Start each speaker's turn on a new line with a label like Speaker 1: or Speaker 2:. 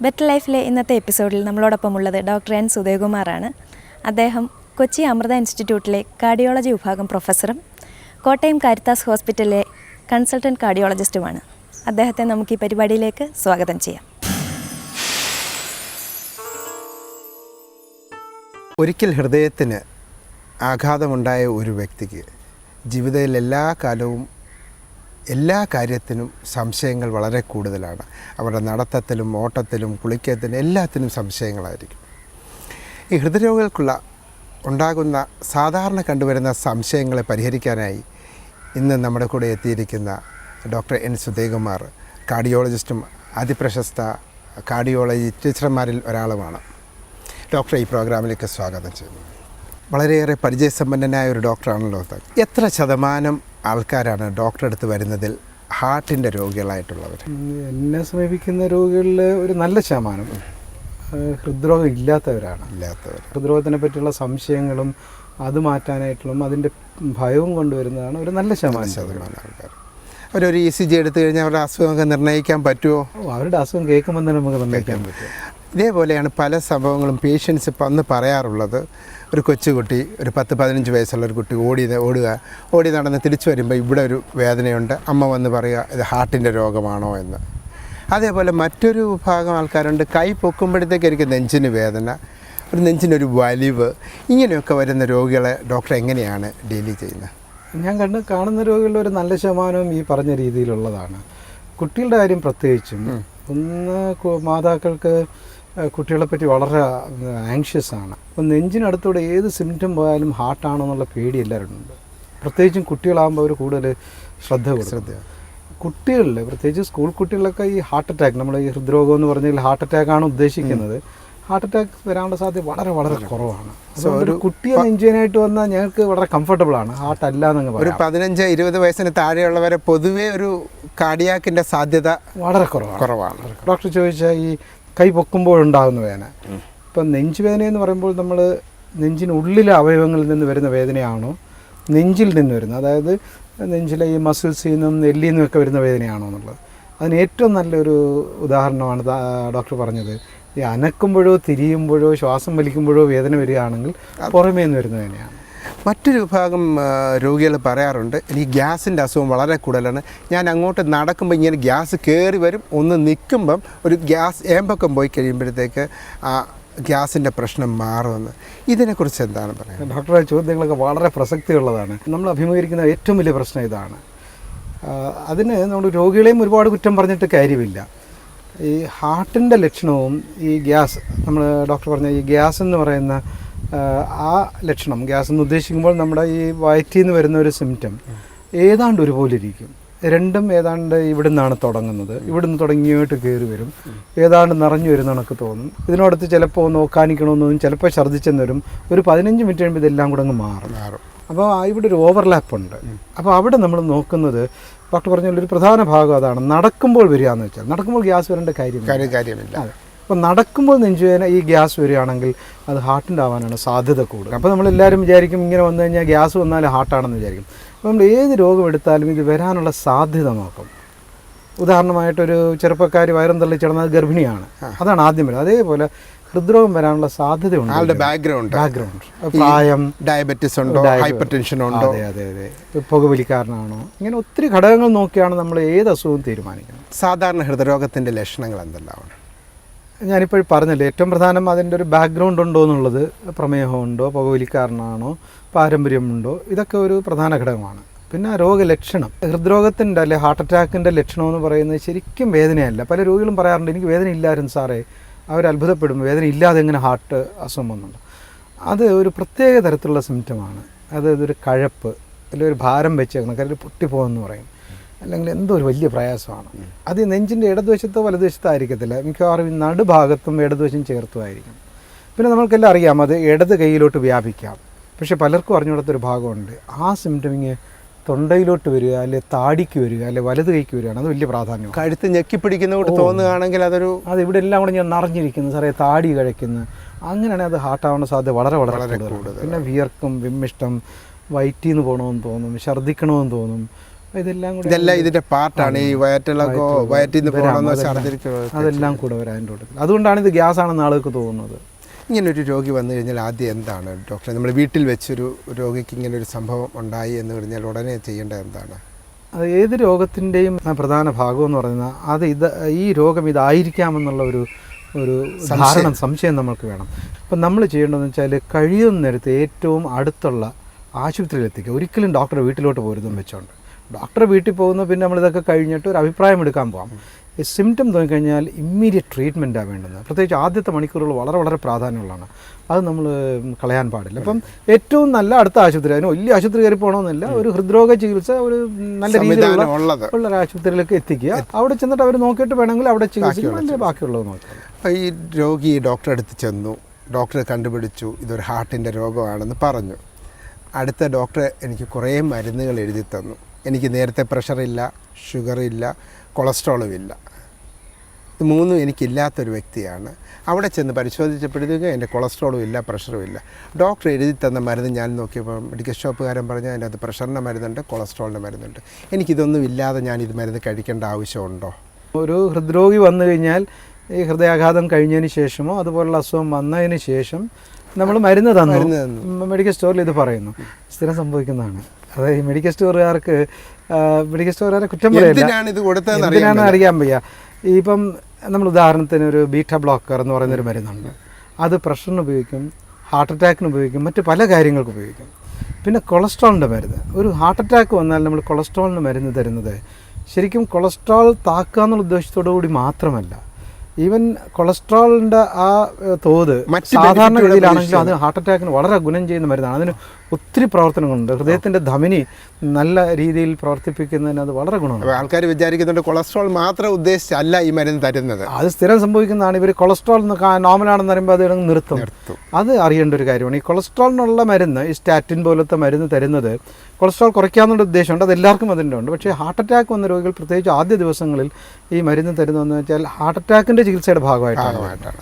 Speaker 1: Better ലൈഫിലെ ഇന്നത്തെ എപ്പിസോഡിൽ നമ്മളോടൊപ്പമുള്ളത് ഡോക്ടർ എൻ സുധയകുമാറാണ്. അദ്ദേഹം കൊച്ചി അമൃത ഇൻസ്റ്റിറ്റ്യൂട്ടിലെ കാർഡിയോളജി വിഭാഗം പ്രൊഫസറും കോട്ടയം കാരിത്താസ് ഹോസ്പിറ്റലിലെ കൺസൾട്ടൻറ്റ് കാർഡിയോളജിസ്റ്റുമാണ്. അദ്ദേഹത്തെ നമുക്ക് ഈ പരിപാടിയിലേക്ക് സ്വാഗതം ചെയ്യാം.
Speaker 2: ഒരിക്കൽ ഹൃദയത്തിന് ആഘാതമുണ്ടായ ഒരു വ്യക്തിക്ക് ജീവിതത്തിൽ എല്ലാ കാലവും എല്ലാ കാര്യത്തിനും സംശയങ്ങൾ വളരെ കൂടുതലാണ്. അവരുടെ നടത്തത്തിലും ഓട്ടത്തിലും കുളിക്കത്തിലും എല്ലാത്തിനും സംശയങ്ങളായിരിക്കും. ഈ ഹൃദയരോഗികൾക്കുള്ള ഉണ്ടാകുന്ന സാധാരണ കണ്ടുവരുന്ന സംശയങ്ങളെ പരിഹരിക്കാനായി ഇന്ന് നമ്മുടെ കൂടെ എത്തിയിരിക്കുന്ന ഡോക്ടർ എൻ സുധയകുമാർ കാർഡിയോളജിസ്റ്റും അതിപ്രശസ്ത കാർഡിയോളജി ടീച്ചർമാരിൽ ഒരാളുമാണ്. ഡോക്ടറെ ഈ പ്രോഗ്രാമിലേക്ക് സ്വാഗതം ചെയ്യുന്നു. വളരെയേറെ പരിചയസമ്പന്നനായ ഒരു ഡോക്ടറാണല്ലോ. എത്ര ശതമാനം ആൾക്കാരാണ് ഡോക്ടറെ അടുത്ത് വരുന്നതിൽ ഹാർട്ടിൻ്റെ രോഗികളായിട്ടുള്ളവർ?
Speaker 3: എന്നെ സമീപിക്കുന്ന രോഗികളിൽ ഒരു നല്ല ശതമാനം ഹൃദ്രോഗം ഇല്ലാത്തവരാണ്. ഹൃദ്രോഗത്തിനെ പറ്റിയുള്ള സംശയങ്ങളും അത് മാറ്റാനായിട്ടുള്ള അതിൻ്റെ ഭയവും കൊണ്ടുവരുന്നതാണ് ഒരു നല്ല ശതമാനം
Speaker 2: ആൾക്കാർ. അവരൊരു ECG എടുത്തു കഴിഞ്ഞാൽ അവരുടെ അസുഖമൊക്കെ നിർണ്ണയിക്കാൻ പറ്റുമോ?
Speaker 3: അവരുടെ അസുഖം കേൾക്കുമ്പോൾ തന്നെ നമുക്ക് നിർണ്ണയിക്കാൻ പറ്റും.
Speaker 2: ഇതേപോലെയാണ് പല സംഭവങ്ങളും പേഷ്യൻസ് ഇപ്പം അന്ന് പറയാറുള്ളത്. ഒരു കൊച്ചുകുട്ടി, ഒരു 10-15 വയസ്സുള്ള ഒരു കുട്ടി ഓടി നടന്ന് തിരിച്ചു വരുമ്പോൾ ഇവിടെ ഒരു വേദനയുണ്ട്, അമ്മ വന്ന് പറയുക ഇത് ഹാർട്ടിൻ്റെ രോഗമാണോ എന്ന്. അതേപോലെ മറ്റൊരു വിഭാഗം ആൾക്കാരുണ്ട്, കൈ പൊക്കുമ്പോഴത്തേക്ക് എനിക്ക് നെഞ്ചിന് വേദന, ഒരു നെഞ്ചിനൊരു വലിവ്, ഇങ്ങനെയൊക്കെ വരുന്ന രോഗികളെ ഡോക്ടർ എങ്ങനെയാണ് ഡീൽ ചെയ്യുന്നത്?
Speaker 3: ഞാൻ കാണുന്ന രോഗികളുടെ ഒരു നല്ല ശതമാനവും ഈ പറഞ്ഞ രീതിയിലുള്ളതാണ്. കുട്ടികളുടെ കാര്യം പ്രത്യേകിച്ചും ഒന്ന് മാതാക്കൾക്ക് കുട്ടികളെപ്പറ്റി വളരെ ആങ്ഷ്യസ് ആണ്. അപ്പം നെഞ്ചിനടുത്തൂടെ ഏത് സിംറ്റം പോയാലും ഹാർട്ടാണോ എന്നുള്ള പേടി എല്ലാവരും ഉണ്ട്. പ്രത്യേകിച്ചും കുട്ടികളാകുമ്പോൾ അവർ കൂടുതൽ ശ്രദ്ധ കൊടുക്കും. കുട്ടികളിൽ പ്രത്യേകിച്ച് സ്കൂൾ കുട്ടികളൊക്കെ ഈ ഹാർട്ട് അറ്റാക്ക്, നമ്മൾ ഈ ഹൃദ്രോഗം എന്ന് പറഞ്ഞാൽ ഹാർട്ട് അറ്റാക്കാണ് ഉദ്ദേശിക്കുന്നത്. ഹാർട്ട് അറ്റാക്ക് വരാനുള്ള സാധ്യത വളരെ വളരെ കുറവാണ്. സോ ഒരു കുട്ടിയെ നെഞ്ചിനായിട്ട് വന്നാൽ ഞങ്ങൾക്ക് വളരെ കംഫർട്ടബിളാണ്. ഹാർട്ട് അല്ല എന്നങ്ങ്
Speaker 2: ഒരു 15-20 വയസ്സിന് താഴെയുള്ളവരെ പൊതുവേ ഒരു കാർഡിയാക്കിൻ്റെ സാധ്യത വളരെ കുറവാണ്.
Speaker 3: ഡോക്ടർ ചോദിച്ചാൽ ഈ കൈ പൊക്കുമ്പോഴുണ്ടാകുന്ന വേദന, ഇപ്പം നെഞ്ചുവേദന എന്ന് പറയുമ്പോൾ നമ്മൾ നെഞ്ചിനുള്ളിലെ അവയവങ്ങളിൽ നിന്ന് വരുന്ന വേദനയാണോ നെഞ്ചിൽ നിന്ന് വരുന്നത്, അതായത് നെഞ്ചിലെ ഈ മസിൽസിൽ നിന്നും എല്ലിൽ നിന്നൊക്കെ വരുന്ന വേദനയാണോ എന്നുള്ളത്. അതിന് ഏറ്റവും നല്ലൊരു ഉദാഹരണമാണ് ഡോക്ടർ പറഞ്ഞത്. ഈ അനക്കുമ്പോഴോ തിരിയുമ്പോഴോ ശ്വാസം വലിക്കുമ്പോഴോ വേദന വരികയാണെങ്കിൽ പുറമേ നിന്ന് വരുന്ന വേദനയാണ്.
Speaker 2: മറ്റൊരു വിഭാഗം രോഗികൾ പറയാറുണ്ട്, എനിക്ക് ഗ്യാസിൻ്റെ അസുഖം വളരെ കൂടുതലാണ്, ഞാൻ അങ്ങോട്ട് നടക്കുമ്പോൾ ഇങ്ങനെ ഗ്യാസ് കയറി വരും, ഒന്ന് നിൽക്കുമ്പം ഒരു ഗ്യാസ് ഏമ്പക്കം പോയി കഴിയുമ്പോഴത്തേക്ക് ആ ഗ്യാസിൻ്റെ പ്രശ്നം മാറുമെന്ന്. ഇതിനെക്കുറിച്ച് എന്താണ് പറയുന്നത്?
Speaker 3: ഡോക്ടറുടെ ചോദ്യങ്ങളൊക്കെ വളരെ പ്രസക്തിയുള്ളതാണ്. നമ്മൾ അഭിമുഖീകരിക്കുന്ന ഏറ്റവും വലിയ പ്രശ്നം ഇതാണ്. അതിന് നമ്മൾ രോഗികളെയും ഒരുപാട് കുറ്റം പറഞ്ഞിട്ട് കാര്യമില്ല. ഈ ഹാർട്ടിൻ്റെ ലക്ഷണവും ഈ ഗ്യാസ്, നമ്മൾ ഡോക്ടർ പറഞ്ഞ ഈ ഗ്യാസ് എന്ന് പറയുന്ന ആ ലക്ഷണം, ഗ്യാസ് എന്ന് ഉദ്ദേശിക്കുമ്പോൾ നമ്മുടെ ഈ വയറ്റിൽ നിന്ന് വരുന്ന ഒരു സിംറ്റം ഏതാണ്ട് ഒരുപോലെ ഇരിക്കും. രണ്ടും ഏതാണ്ട് ഇവിടെ നിന്നാണ് തുടങ്ങുന്നത്, ഇവിടുന്ന് തുടങ്ങിയിട്ട് കയറി വരും, ഏതാണ്ട് നിറഞ്ഞു വരുന്ന കണക്ക് തോന്നും. ഇതിനോടത്ത് ചിലപ്പോൾ ഒന്ന് ഓക്കാനിക്കണമെന്നും ചിലപ്പോൾ ഛർദ്ദിച്ചെന്ന് വരും. ഒരു 15 മിനിറ്റ് കഴിയുമ്പോൾ ഇതെല്ലാം കൂടെ അങ്ങ് മാറും. അപ്പോൾ ഇവിടെ ഒരു ഓവർലാപ്പ് ഉണ്ട്. അപ്പോൾ അവിടെ നമ്മൾ നോക്കുന്നത് ഡോക്ടർ പറഞ്ഞ ഒരു പ്രധാന ഭാഗം അതാണ്. നടക്കുമ്പോൾ വരിക എന്ന് വെച്ചാൽ, നടക്കുമ്പോൾ ഗ്യാസ് വരേണ്ട കാര്യമില്ല. അതെ, അപ്പോൾ നടക്കുമ്പോൾ നെഞ്ചുവേദന ഈ ഗ്യാസ് വരികയാണെങ്കിൽ അത് ഹാർട്ടിൻ്റെ ആവാനാണ് സാധ്യത കൂടുതൽ. അപ്പോൾ നമ്മളെല്ലാവരും വിചാരിക്കും ഇങ്ങനെ വന്നു കഴിഞ്ഞാൽ ഗ്യാസ് വന്നാൽ ഹാർട്ടാണെന്ന് വിചാരിക്കും. അപ്പോൾ നമ്മൾ ഏത് രോഗം എടുത്താലും ഇത് വരാനുള്ള സാധ്യത നോക്കും. ഉദാഹരണമായിട്ടൊരു ചെറുപ്പക്കാരി വയറും തള്ളിച്ചിടന്നത് ഗർഭിണിയാണ്, അതാണ് ആദ്യം വരുന്നത്. അതേപോലെ ഹൃദ്രോഗം വരാനുള്ള സാധ്യതയുണ്ട്.
Speaker 2: ആളുടെ ബാക്ക്ഗ്രൗണ്ട്,
Speaker 3: പ്രായം,
Speaker 2: ഡയബറ്റിസ് ഉണ്ടോ, ഹൈപ്പർ ടെൻഷൻ ഉണ്ടോ,
Speaker 3: അതെ, പുകവലിക്കാരനാണോ, ഇങ്ങനെ ഒത്തിരി ഘടകങ്ങൾ നോക്കിയാണ് നമ്മൾ ഏത് അസുഖവും തീരുമാനിക്കുന്നത്.
Speaker 2: സാധാരണ ഹൃദയരോഗത്തിൻ്റെ ലക്ഷണങ്ങൾ എന്തെല്ലാമാണ്?
Speaker 3: ഞാനിപ്പോൾ പറഞ്ഞില്ലേ, ഏറ്റവും പ്രധാനം അതിൻ്റെ ഒരു ബാക്ക്ഗ്രൗണ്ട് ഉണ്ടോ എന്നുള്ളത്. പ്രമേഹമുണ്ടോ, പുകവലിക്കാരനാണോ, പാരമ്പര്യമുണ്ടോ, ഇതൊക്കെ ഒരു പ്രധാന ഘടകമാണ്. പിന്നെ രോഗലക്ഷണം, ഹൃദ്രോഗത്തിൻ്റെ അല്ലെ ഹാർട്ട് അറ്റാക്കിൻ്റെ ലക്ഷണമെന്ന് പറയുന്നത് ശരിക്കും വേദനയല്ല. പല രോഗികളും പറയാറുണ്ട് എനിക്ക് വേദന ഇല്ലായിരുന്നു സാറേ. അവർ അത്ഭുതപ്പെടും, വേദന ഇല്ലാതെ എങ്ങനെ ഹാർട്ട് അസുഖം വന്നുണ്ട്. അത് ഒരു പ്രത്യേക തരത്തിലുള്ള സിംറ്റമാണ്. ഇതൊരു കഴപ്പ്, അല്ലെങ്കിൽ ഒരു ഭാരം വെച്ചേക്കണം, കാര്യം പൊട്ടിപ്പോകുമെന്ന് പറയും, അല്ലെങ്കിൽ എന്തോ ഒരു വലിയ പ്രയാസമാണ്. അത് നെഞ്ചിൻ്റെ ഇടതുവശത്തോ വലതുവശത്തോ ആയിരിക്കത്തില്ല, മിക്കവാറും ഈ നടുഭാഗത്തും ഇടതുവശം ചേർത്തുമായിരിക്കും. പിന്നെ നമ്മൾക്കെല്ലാം അറിയാം അത് ഇടത് കൈയിലോട്ട് വ്യാപിക്കാം. പക്ഷേ പലർക്കും അറിഞ്ഞുകൊടുത്തൊരു ഭാഗമുണ്ട്, ആ സിംറ്റമിങ് തൊണ്ടയിലോട്ട് വരിക, അല്ലെ താടിക്ക് വരിക, അല്ലെ വലത് കൈക്ക് വരികയാണ്. അത് വലിയ പ്രാധാന്യം.
Speaker 2: കഴുത്ത് ഞെക്കിപ്പിടിക്കുന്നതോട് തോന്നുകയാണെങ്കിൽ അത്
Speaker 3: ഇവിടെ എല്ലാം കൂടെ ഞാൻ നിറഞ്ഞിരിക്കുന്നു സാറേ, താടി കഴിക്കുന്നു, അങ്ങനെയാണെങ്കിൽ അത് ഹാർട്ടാവേണ്ട സാധ്യത വളരെ വളരെ കൂടുതൽ. പിന്നെ വിയർക്കും, വിമ്മിഷ്ടം, വയറ്റിൽ നിന്ന് പോകണമെന്ന് തോന്നും, ഛർദ്ദിക്കണമെന്ന് തോന്നും,
Speaker 2: ഇതെല്ലാം ഇതിൻ്റെ പാർട്ടാണ്. ഈ വയറ്റിളക്കോ വയറ്റിൽ നിന്ന് പോകണമെന്നോ ഛർദ്ദിക്കോ
Speaker 3: അതെല്ലാം കൂടെ വരാം അതിൻ്റെ കൂട്ടത്തിൽ. അതുകൊണ്ടാണ് ഇത് ഗ്യാസ് ആണെന്ന് ആളുകൾക്ക് തോന്നുന്നത്.
Speaker 2: ഇങ്ങനൊരു രോഗി വന്നു കഴിഞ്ഞാൽ ആദ്യം എന്താണ് ഡോക്ടറെ, നമ്മൾ വീട്ടിൽ വെച്ചൊരു രോഗിക്ക് ഇങ്ങനൊരു സംഭവം ഉണ്ടായി എന്ന് പറഞ്ഞാൽ ഉടനെ ചെയ്യേണ്ടത് എന്താണ്?
Speaker 3: അത് ഏത് രോഗത്തിൻ്റെയും പ്രധാന ഭാഗം എന്ന് പറയുന്നത് അത് ഈ രോഗം ഇതായിരിക്കാമെന്നുള്ള ഒരു സംശയം നമ്മൾക്ക് വേണം. അപ്പം നമ്മൾ ചെയ്യേണ്ടതെന്ന് വെച്ചാൽ കഴിയുന്നിടത്ത് ഏറ്റവും അടുത്തുള്ള ആശുപത്രിയിൽ എത്തിക്കുക. ഒരിക്കലും ഡോക്ടറെ വീട്ടിലോട്ട് പോരുതെന്ന് വെച്ചോണ്ട് ഡോക്ടറെ വീട്ടിൽ പോകുന്നു പിന്നെ നമ്മളിതൊക്കെ കഴിഞ്ഞിട്ട് ഒരു അഭിപ്രായം എടുക്കാൻ പോകാം. ഈ സിംറ്റം തോന്നിക്കഴിഞ്ഞാൽ ഇമ്മീഡിയറ്റ് ട്രീറ്റ്മെൻറ്റാണ് വേണ്ടുന്നത്. പ്രത്യേകിച്ച് ആദ്യത്തെ മണിക്കൂറുകൾ വളരെ വളരെ പ്രാധാന്യമുള്ളതാണ്. അത് നമ്മൾ കളയാൻ പാടില്ല. അപ്പം ഏറ്റവും നല്ല അടുത്ത ആശുപത്രി, അതിന് വലിയ ആശുപത്രി കയറി പോകണമെന്നില്ല, ഒരു ഹൃദ്രോഗ ചികിത്സ ഒരു നല്ല രീതിയിലുള്ള ഉള്ള ആശുപത്രിയിലേക്ക് എത്തിക്കുക. അവിടെ ചെന്നിട്ട് അവർ നോക്കിയിട്ട് വേണമെങ്കിൽ അവിടെ ചികിത്സിക്കുക, ബാക്കിയുള്ളത് നോക്കുക.
Speaker 2: ഈ രോഗി ഡോക്ടറെ അടുത്ത് ചെന്നു, ഡോക്ടറെ കണ്ടുപിടിച്ചു ഇതൊരു ഹാർട്ടിൻ്റെ രോഗമാണെന്ന് പറഞ്ഞു. അടുത്ത ഡോക്ടർ എനിക്ക് കുറേ മരുന്നുകൾ എഴുതി തന്നു. എനിക്ക് നേരത്തെ പ്രഷറില്ല, ഷുഗറില്ല, കൊളസ്ട്രോളും ഇല്ല. ഇത് മൂന്നും എനിക്കില്ലാത്തൊരു വ്യക്തിയാണ്. അവിടെ ചെന്ന് പരിശോധിച്ചപ്പോഴത്തേക്കും എൻ്റെ കൊളസ്ട്രോളും ഇല്ല, പ്രഷറും ഇല്ല. ഡോക്ടർ എഴുതി തന്ന മരുന്ന് ഞാൻ നോക്കിയപ്പോൾ മെഡിക്കൽ ഷോപ്പുകാരൻ പറഞ്ഞാൽ അതിൻ്റെ അത് പ്രഷറിൻ്റെ മരുന്നുണ്ട്, കൊളസ്ട്രോളിൻ്റെ മരുന്നുണ്ട്. എനിക്കിതൊന്നും ഇല്ലാതെ ഞാൻ ഇത് മരുന്ന് കഴിക്കേണ്ട ആവശ്യമുണ്ടോ?
Speaker 3: ഒരു ഹൃദ്രോഗി വന്നു കഴിഞ്ഞാൽ ഈ ഹൃദയാഘാതം കഴിഞ്ഞതിന് ശേഷമോ അതുപോലുള്ള അസുഖം വന്നതിന് ശേഷം നമ്മൾ മരുന്ന് തന്നു, മെഡിക്കൽ സ്റ്റോറിൽ ഇത് പറയുന്നു, സ്ഥിരം സംഭവിക്കുന്നതാണ്. അതായത് ഈ മെഡിക്കൽ സ്റ്റോറുകാരെ കുറ്റം പറയില്ല, എന്തിനാണെന്ന് അറിയാൻ വയ്യ. ഇപ്പം നമ്മൾ ഉദാഹരണത്തിന് ഒരു ബീറ്റ ബ്ലോക്കർ എന്ന് പറയുന്നൊരു മരുന്നുണ്ട്. അത് പ്രഷറിന് ഉപയോഗിക്കും, ഹാർട്ട് അറ്റാക്കിന് ഉപയോഗിക്കും, മറ്റ് പല കാര്യങ്ങൾക്ക് ഉപയോഗിക്കും. പിന്നെ കൊളസ്ട്രോളിൻ്റെ മരുന്ന്, ഒരു ഹാർട്ട് അറ്റാക്ക് വന്നാൽ നമ്മൾ കൊളസ്ട്രോളിന് മരുന്ന് തരുന്നത് ശരിക്കും കൊളസ്ട്രോൾ താക്കുക എന്നുള്ള ഉദ്ദേശത്തോടു കൂടി മാത്രമല്ല, ഈവൻ കൊളസ്ട്രോളിൻ്റെ ആ തോത് സാധാരണ ഗതിയിലാണെങ്കിലും അത് ഹാർട്ട് അറ്റാക്കിന് വളരെ ഗുണം ചെയ്യുന്ന മരുന്നാണ്. അതിന് ഒത്തിരി പ്രവർത്തനങ്ങളുണ്ട്. ഹൃദയത്തിൻ്റെ ധമനി നല്ല രീതിയിൽ പ്രവർത്തിപ്പിക്കുന്നതിന് അത് വളരെ ഗുണമാണ്.
Speaker 2: ആൾക്കാർ വിചാരിക്കുന്നുണ്ട് കൊളസ്ട്രോൾ മാത്രം ഉദ്ദേശിച്ചല്ല ഈ മരുന്ന് തരുന്നത്.
Speaker 3: അത് സ്ഥിരം സംഭവിക്കുന്നതാണ്. ഇവർ കൊളസ്ട്രോൾ നോർമലാണെന്ന് പറയുമ്പോൾ അത് നിർത്തും. അത് അറിയേണ്ട ഒരു കാര്യമാണ്. ഈ കൊളസ്ട്രോളിനുള്ള മരുന്ന്, ഈ സ്റ്റാറ്റിൻ പോലത്തെ മരുന്ന് തരുന്നത് കൊളസ്ട്രോൾ കുറയ്ക്കാമെന്നുള്ള ഉദ്ദേശമുണ്ട്. അത് എല്ലാവർക്കും അതിൻ്റെ ഉണ്ട്. പക്ഷേ ഹാർട്ട് അറ്റാക്ക് വന്ന രോഗികൾ പ്രത്യേകിച്ച് ആദ്യ ദിവസങ്ങളിൽ ഈ മരുന്ന് തരുന്നതെന്ന് വെച്ചാൽ ഹാർട്ട് അറ്റാക്കിൻ്റെ ചികിത്സയുടെ ഭാഗമായിട്ടാണ്.